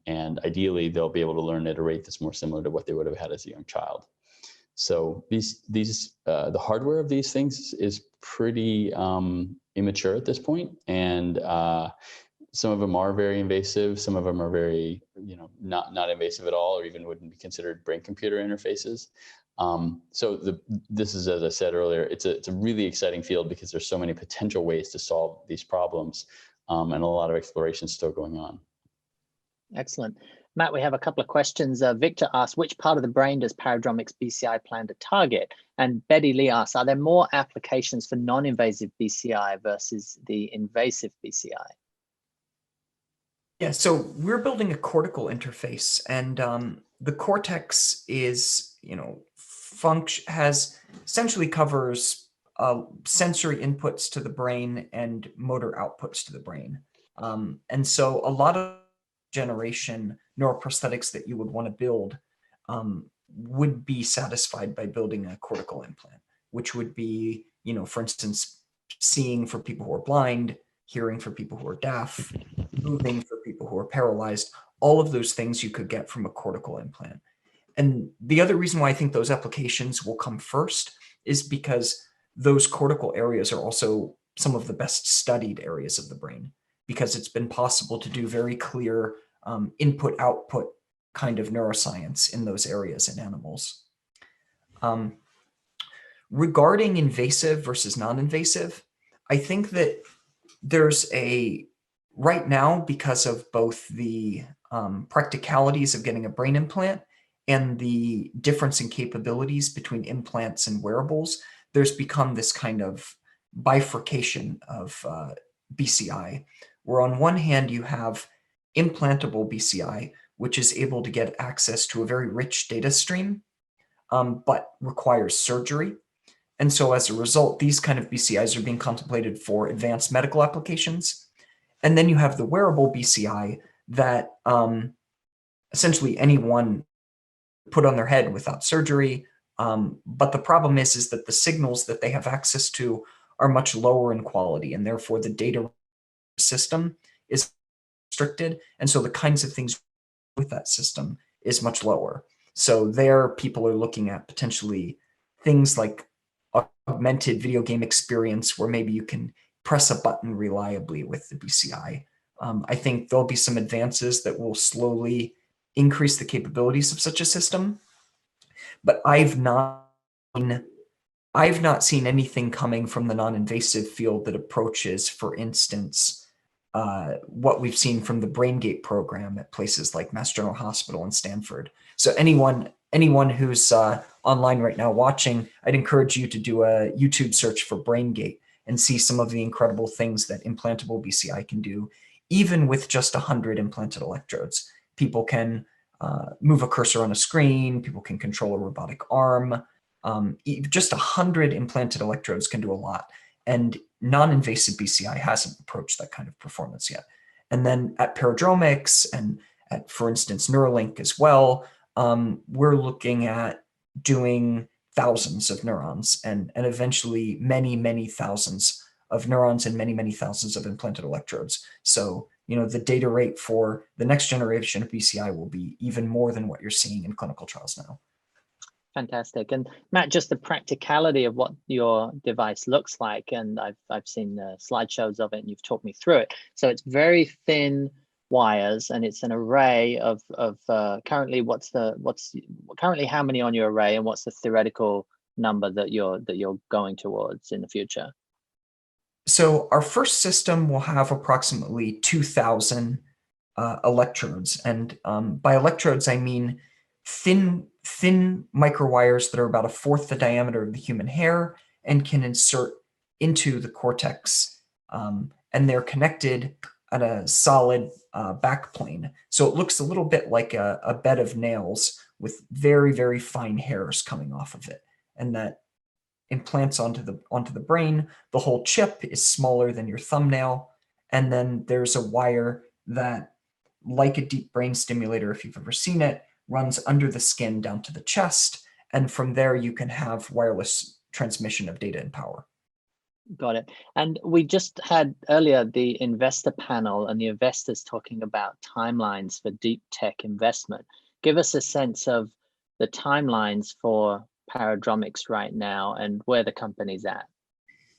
And ideally, they'll be able to learn at a rate that's more similar to what they would have had as a young child. So the hardware of these things is pretty immature at this point, and some of them are very invasive. Some of them are very, not invasive at all, or even wouldn't be considered brain-computer interfaces. So this is, as I said earlier, it's a really exciting field, because there's so many potential ways to solve these problems, and a lot of exploration still going on. Excellent. Matt, we have a couple of questions. Victor asked, which part of the brain does Paradromics BCI plan to target? And Betty Lee asks, are there more applications for non-invasive BCI versus the invasive BCI? Yeah, so we're building a cortical interface, and the cortex is, essentially covers sensory inputs to the brain and motor outputs to the brain. And so a lot of generation neuroprosthetics that you would want to build would be satisfied by building a cortical implant, which would be, for instance, seeing for people who are blind, hearing for people who are deaf, moving for people who are paralyzed. All of those things you could get from a cortical implant. And the other reason why I think those applications will come first is because those cortical areas are also some of the best studied areas of the brain, because it's been possible to do very clear input-output kind of neuroscience in those areas in animals. Regarding invasive versus non-invasive, I think that there's right now, because of both the practicalities of getting a brain implant and the difference in capabilities between implants and wearables, there's become this kind of bifurcation of BCI, where on one hand you have implantable BCI, which is able to get access to a very rich data stream, but requires surgery. And so as a result, these kind of BCIs are being contemplated for advanced medical applications. And then you have the wearable BCI that essentially anyone put on their head without surgery. But the problem is that the signals that they have access to are much lower in quality, and therefore the data system is restricted. And so the kinds of things with that system is much lower. So there people are looking at potentially things like augmented video game experience where maybe you can press a button reliably with the BCI. I think there'll be some advances that will slowly increase the capabilities of such a system, but I've not seen anything coming from the non-invasive field that approaches, for instance, what we've seen from the BrainGate program at places like Mass General Hospital and Stanford. So anyone who's online right now watching, I'd encourage you to do a YouTube search for BrainGate and see some of the incredible things that implantable BCI can do, even with just 100 implanted electrodes. People can move a cursor on a screen, people can control a robotic arm. Just 100 implanted electrodes can do a lot. And non-invasive BCI hasn't approached that kind of performance yet. And then at Paradromics and at, for instance, Neuralink as well, we're looking at doing thousands of neurons and eventually many, many thousands of neurons and many, many thousands of implanted electrodes. So, the data rate for the next generation of BCI will be even more than what you're seeing in clinical trials now. Fantastic. And Matt, just the practicality of what your device looks like, and I've seen slideshows of it, and you've talked me through it. So it's very thin wires, and it's an array of currently currently how many on your array, and what's the theoretical number that you're going towards in the future? So our first system will have approximately 2,000 electrodes, and by electrodes I mean thin microwires that are about 1/4 the diameter of the human hair and can insert into the cortex, and they're connected at a solid backplane. So it looks a little bit like a bed of nails with very, very fine hairs coming off of it, and that implants onto the brain. The whole chip is smaller than your thumbnail, and then there's a wire that, like a deep brain stimulator, if you've ever seen it, runs under the skin down to the chest, and from there you can have wireless transmission of data and power. Got it. And we just had earlier the investor panel and the investors talking about timelines for deep tech investment. Give us a sense of the timelines for Paradromics right now and where the company's at.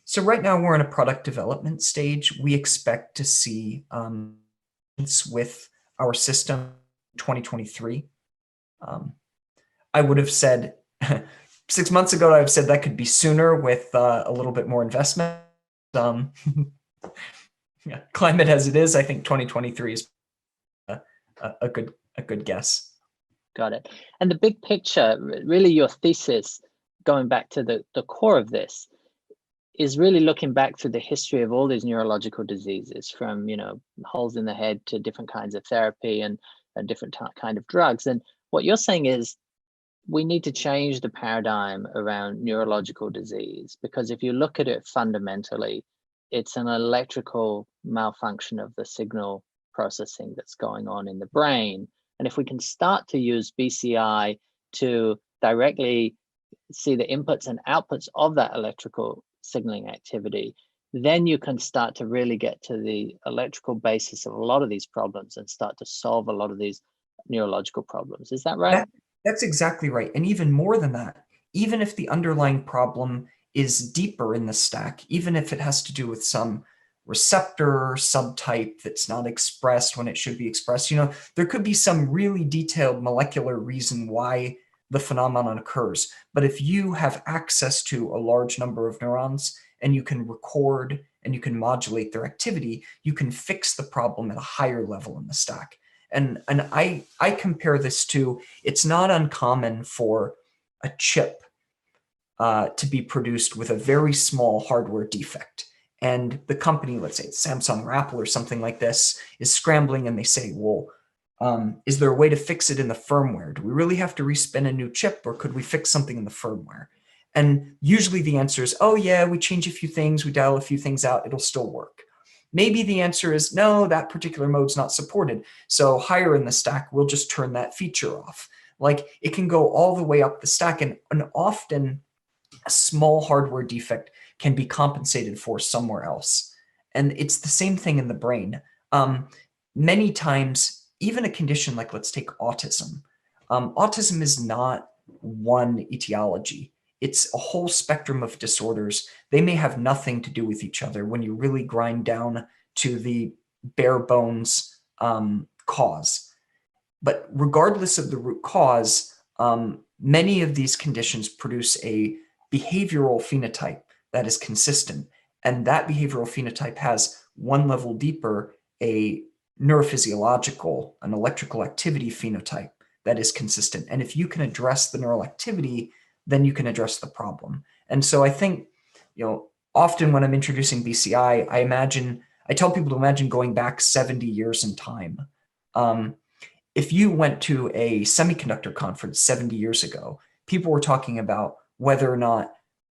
So right now we're in a product development stage. We expect to see with our system in 2023. I would have said 6 months ago, I've said that could be sooner with a little bit more investment. Yeah, climate as it is, I think 2023 is a good guess. Got it. And the big picture, really your thesis, going back to the core of this, is really looking back through the history of all these neurological diseases, from holes in the head to different kinds of therapy and different kind of drugs. And what you're saying is we need to change the paradigm around neurological disease, because if you look at it fundamentally, it's an electrical malfunction of the signal processing that's going on in the brain. And if we can start to use BCI to directly see the inputs and outputs of that electrical signaling activity, then you can start to really get to the electrical basis of a lot of these problems and start to solve a lot of these neurological problems. Is that right? That's exactly right. And even more than that, even if the underlying problem is deeper in the stack, even if it has to do with some receptor subtype that's not expressed when it should be expressed, there could be some really detailed molecular reason why the phenomenon occurs. But if you have access to a large number of neurons and you can record and you can modulate their activity, you can fix the problem at a higher level in the stack. And I compare this to, it's not uncommon for a chip to be produced with a very small hardware defect. And the company, let's say it's Samsung or Apple or something like this, is scrambling and they say, well, is there a way to fix it in the firmware? Do we really have to respin a new chip, or could we fix something in the firmware? And usually the answer is, oh yeah, we change a few things, we dial a few things out, it'll still work. Maybe the answer is, no, that particular mode's not supported. So higher in the stack, we'll just turn that feature off. Like, it can go all the way up the stack, and often a small hardware defect can be compensated for somewhere else. And it's the same thing in the brain. Many times, even a condition like, let's take autism. Autism is not one etiology. It's a whole spectrum of disorders. They may have nothing to do with each other when you really grind down to the bare bones cause. But regardless of the root cause, many of these conditions produce a behavioral phenotype that is consistent. And that behavioral phenotype has one level deeper, a neurophysiological, an electrical activity phenotype that is consistent. And if you can address the neural activity, then you can address the problem. And so I think, often when I'm introducing BCI, I tell people to imagine going back 70 years in time. If you went to a semiconductor conference 70 years ago, people were talking about whether or not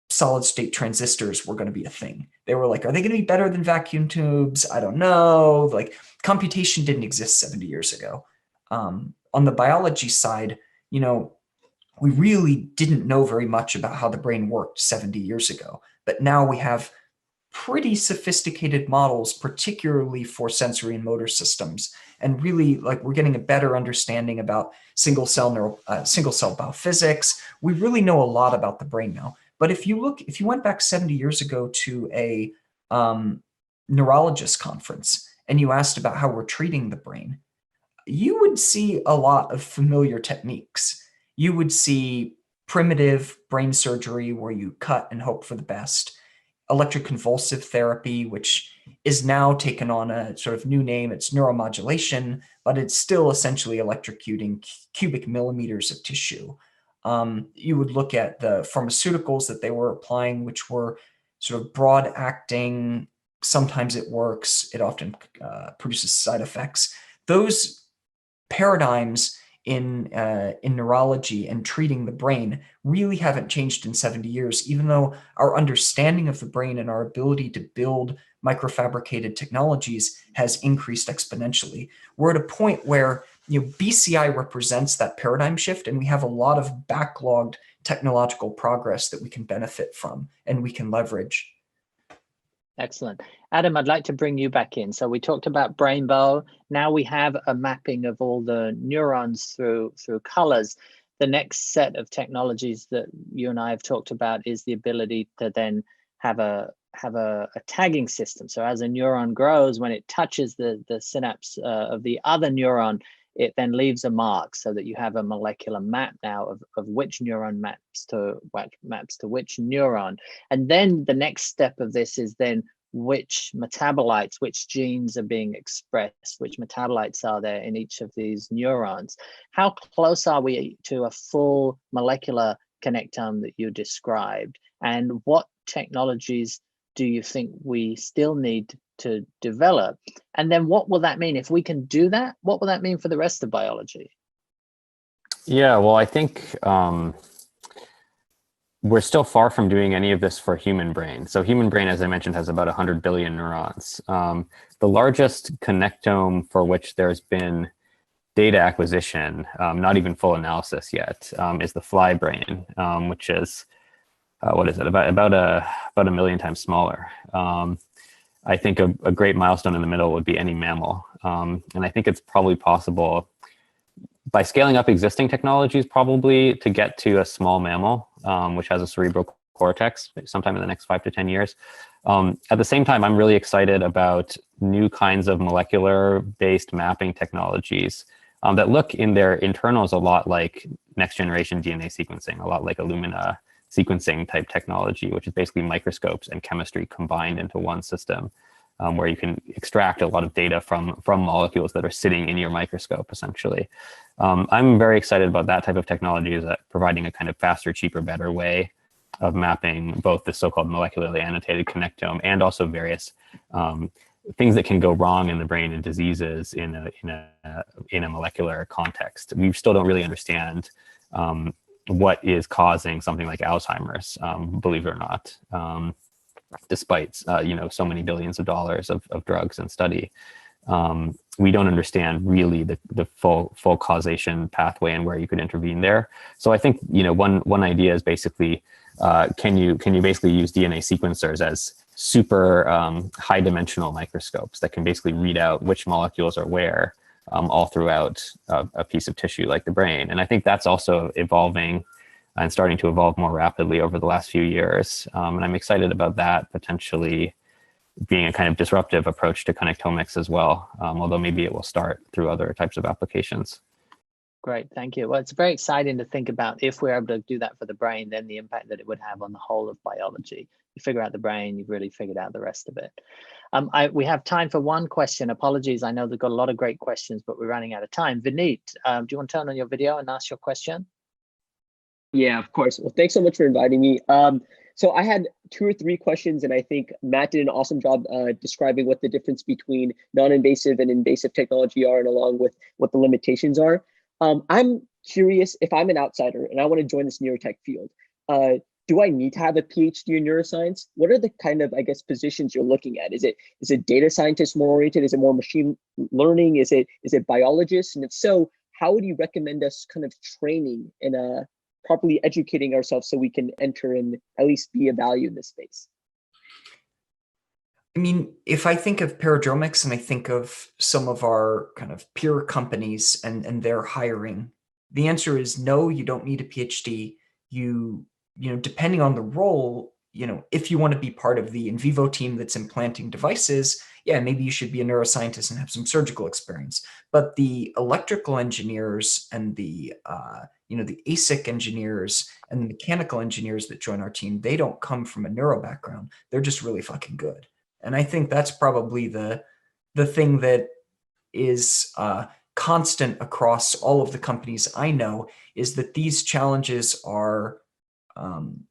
solid state transistors were going to be a thing. They were like, are they going to be better than vacuum tubes? I don't know. Like, computation didn't exist 70 years ago. On the biology side, we really didn't know very much about how the brain worked 70 years ago. But now we have pretty sophisticated models, particularly for sensory and motor systems. And really, we're getting a better understanding about single cell biophysics. We really know a lot about the brain now. But if you went back 70 years ago to a neurologist conference and you asked about how we're treating the brain, you would see a lot of familiar techniques. You would see primitive brain surgery where you cut and hope for the best, electroconvulsive therapy, which is now taken on a sort of new name. It's neuromodulation, but it's still essentially electrocuting cubic millimeters of tissue. You would look at the pharmaceuticals that they were applying, which were sort of broad acting. Sometimes it works. It often produces side effects. Those paradigms in neurology and treating the brain really haven't changed in 70 years, even though our understanding of the brain and our ability to build microfabricated technologies has increased exponentially. We're at a point where BCI represents that paradigm shift, and we have a lot of backlogged technological progress that we can benefit from and we can leverage. Excellent. Adam, I'd like to bring you back in. So we talked about Brainbow. Now we have a mapping of all the neurons through colors. The next set of technologies that you and I have talked about is the ability to then have a tagging system. So as a neuron grows, when it touches the synapse of the other neuron, it then leaves a mark so that you have a molecular map now of which neuron maps to which neuron. And then the next step of this is then which metabolites, which genes are being expressed, which metabolites are there in each of these neurons. How close are we to a full molecular connectome that you described? And what technologies do you think we still need to develop? And then what will that mean? If we can do that, what will that mean for the rest of biology? Yeah, well, I think we're still far from doing any of this for human brain. So human brain, as I mentioned, has about 100 billion neurons. The largest connectome for which there's been data acquisition, not even full analysis yet, is the fly brain, which is what is it, about a million times smaller. I think a great milestone in the middle would be any mammal. And I think it's probably possible by scaling up existing technologies, probably to get to a small mammal, which has a cerebral cortex sometime in the next 5 to 10 years. At the same time, I'm really excited about new kinds of molecular based mapping technologies that look in their internals a lot like next generation DNA sequencing, a lot like Illumina sequencing type technology, which is basically microscopes and chemistry combined into one system, where you can extract a lot of data from molecules that are sitting in your microscope, essentially. I'm very excited about that type of technology, as providing a kind of faster, cheaper, better way of mapping both the so-called molecularly annotated connectome and also various things that can go wrong in the brain and diseases in a molecular context. We still don't really understand what is causing something like Alzheimer's, believe it or not, despite so many billions of dollars of drugs and study. We don't understand really the full causation pathway and where you could intervene there. So I think one idea is basically can you basically use DNA sequencers as super high dimensional microscopes that can basically read out which molecules are where all throughout a piece of tissue like the brain. And I think that's also evolving and starting to evolve more rapidly over the last few years. And I'm excited about that potentially being a kind of disruptive approach to connectomics as well, although maybe it will start through other types of applications. Great, thank you. Well, it's very exciting to think about if we're able to do that for the brain, then the impact that it would have on the whole of biology. You figure out the brain, you've really figured out the rest of it. We have time for one question. Apologies, I know they've got a lot of great questions, but we're running out of time. Vineet, do you want to turn on your video and ask your question? Yeah, of course. Well, thanks so much for inviting me. So I had 2 or 3 questions, and I think Matt did an awesome job describing what the difference between non-invasive and invasive technology are, and along with what the limitations are. I'm curious, if I'm an outsider and I want to join this neurotech field, do I need to have a PhD in neuroscience? What are the kind of, I guess, positions you're looking at? Is it data scientist more oriented? Is it more machine learning? Is it biologist? And if so, how would you recommend us kind of training and properly educating ourselves so we can enter and at least be of value in this space? I mean, if I think of Paradromics and I think of some of our kind of peer companies and their hiring, the answer is no, you don't need a PhD. You know, depending on the role, you know, if you want to be part of the in vivo team that's implanting devices, yeah, maybe you should be a neuroscientist and have some surgical experience. But the electrical engineers and the you know, the ASIC engineers and the mechanical engineers that join our team, they don't come from a neuro background. They're just really fucking good. And I think that's probably the thing that is constant across all of the companies I know, is that these challenges are,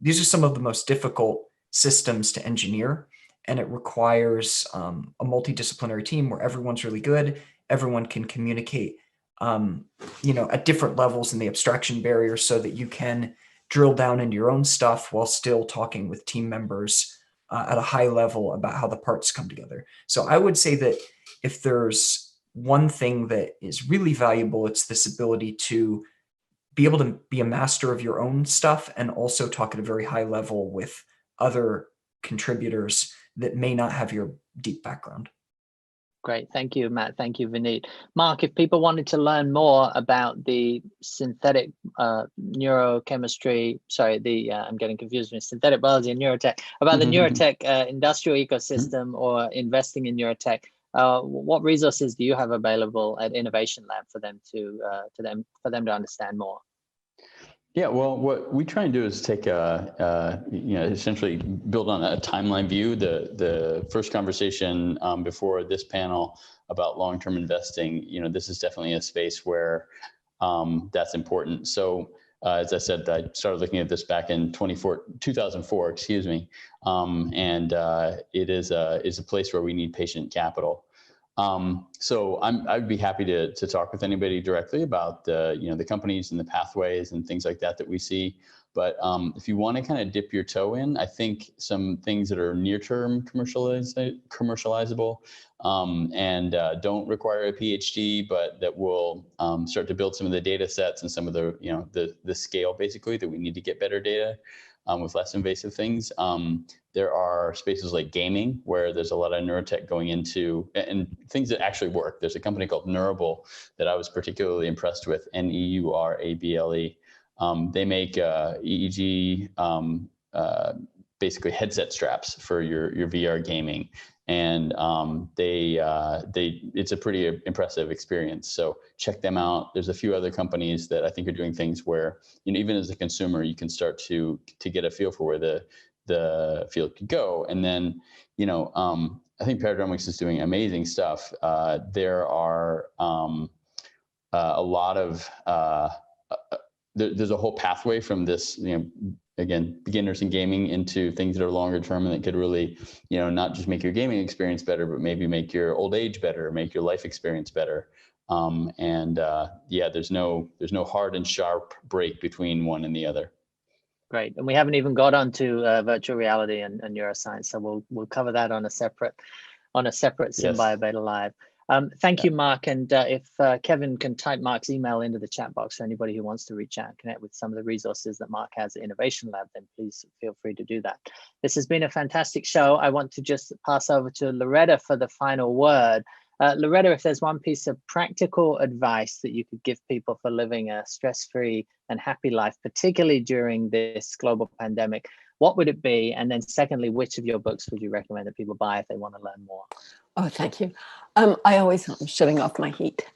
these are some of the most difficult systems to engineer. And it requires a multidisciplinary team where everyone's really good, everyone can communicate, you know, at different levels in the abstraction barrier so that you can drill down into your own stuff while still talking with team members at a high level about how the parts come together. So I would say that if there's one thing that is really valuable, it's this ability to be able to be a master of your own stuff and also talk at a very high level with other contributors that may not have your deep background. Great, thank you, Matt. Thank you, Vineet. Mark, if people wanted to learn more about the synthetic neurochemistry, sorry, I'm getting confused with synthetic biology and neurotech, about the neurotech industrial ecosystem or investing in neurotech, what resources do you have available at Innovation Lab for them to understand more? Yeah, well, what we try and do is take essentially build on a timeline view. The first conversation before this panel about long-term investing, you know, this is definitely a space where that's important. So as I said, I started looking at this back in 2004, excuse me, and it is a place where we need patient capital. So I'd be happy to talk with anybody directly about the companies and the pathways and things like that we see. But if you want to kind of dip your toe in, I think some things that are near-term commercializable and don't require a PhD, but that will start to build some of the data sets and some of the scale basically that we need to get better data with less invasive things. There are spaces like gaming where there's a lot of neurotech going into and things that actually work. There's a company called Neurable that I was particularly impressed with, Neurable. They make EEG, basically headset straps for your VR gaming. And it's a pretty impressive experience. So check them out. There's a few other companies that I think are doing things where, you know, even as a consumer, you can start to get a feel for where the field could go. And then, you know, I think Paradromics is doing amazing stuff. There are a lot of there's a whole pathway from this, you know, again, beginners in gaming into things that are longer term and that could really, you know, not just make your gaming experience better, but maybe make your old age better, make your life experience better. Yeah, there's no hard and sharp break between one and the other. Great, and we haven't even got onto virtual reality and neuroscience, so we'll cover that on a separate SynBioBeta Live. Thank you, Mark. And if Kevin can type Mark's email into the chat box for anybody who wants to reach out and connect with some of the resources that Mark has at Innovation Lab, then please feel free to do that. This has been a fantastic show. I want to just pass over to Loretta for the final word. Loretta, if there's one piece of practical advice that you could give people for living a stress-free and happy life, particularly during this global pandemic, what would it be? And then secondly, which of your books would you recommend that people buy if they want to learn more? Oh, thank you. I'm shutting off my heat.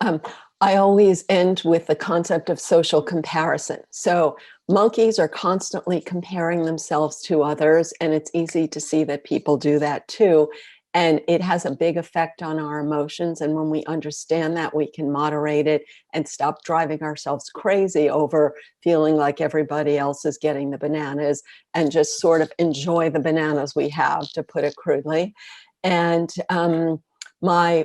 I always end with the concept of social comparison. So monkeys are constantly comparing themselves to others, and it's easy to see that people do that too. And it has a big effect on our emotions. And when we understand that, we can moderate it and stop driving ourselves crazy over feeling like everybody else is getting the bananas, and just sort of enjoy the bananas we have, to put it crudely. And my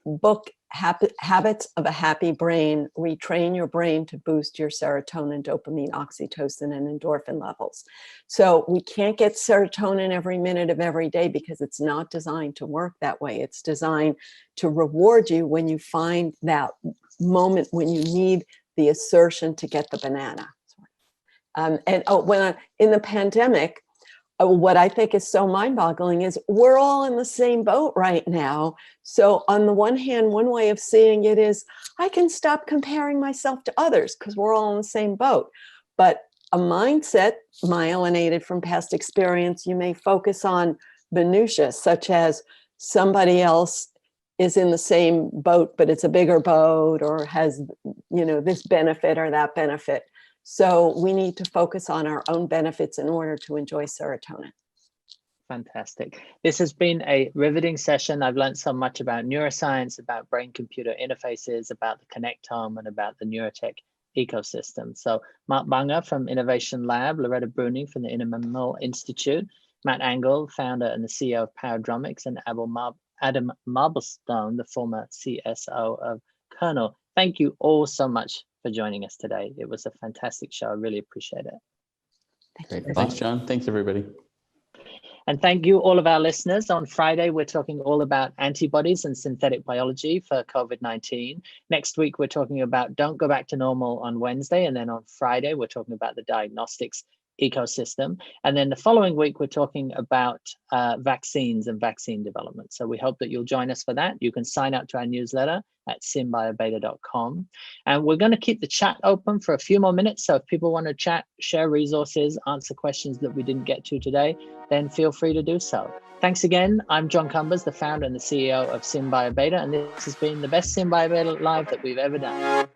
book, Habits of a Happy Brain, retrain your brain to boost your serotonin, dopamine, oxytocin, and endorphin levels. So we can't get serotonin every minute of every day because it's not designed to work that way. It's designed to reward you when you find that moment when you need the assertion to get the banana. In the pandemic, what I think is so mind-boggling is we're all in the same boat right now. So on the one hand, one way of seeing it is I can stop comparing myself to others because we're all in the same boat. But a mindset myelinated from past experience, you may focus on minutiae, such as somebody else is in the same boat, but it's a bigger boat, or has, this benefit or that benefit. So we need to focus on our own benefits in order to enjoy serotonin. Fantastic. This has been a riveting session. I've learned so much about neuroscience, about brain-computer interfaces, about the connectome, and about the Neurotech ecosystem. So Mark Bunger from Innovation Lab, Loretta Breuning from the Inner Mammal Institute, Matt Engel, founder and the CEO of Paradromics, and Adam Marblestone, the former CSO of Kernel. Thank you all so much for joining us today. It was a fantastic show. I really appreciate it. Great. Thanks, John. Thanks, everybody. And thank you, all of our listeners. On Friday, we're talking all about antibodies and synthetic biology for COVID-19. Next week, we're talking about Don't Go Back to Normal on Wednesday. And then on Friday, we're talking about the diagnostics ecosystem. And then the following week, we're talking about vaccines and vaccine development. So we hope that you'll join us for that. You can sign up to our newsletter at SynBioBeta.com. And we're going to keep the chat open for a few more minutes. So if people want to chat, share resources, answer questions that we didn't get to today, then feel free to do so. Thanks again. I'm John Cumbers, the founder and the CEO of SynBioBeta, and this has been the best SynBioBeta Live that we've ever done.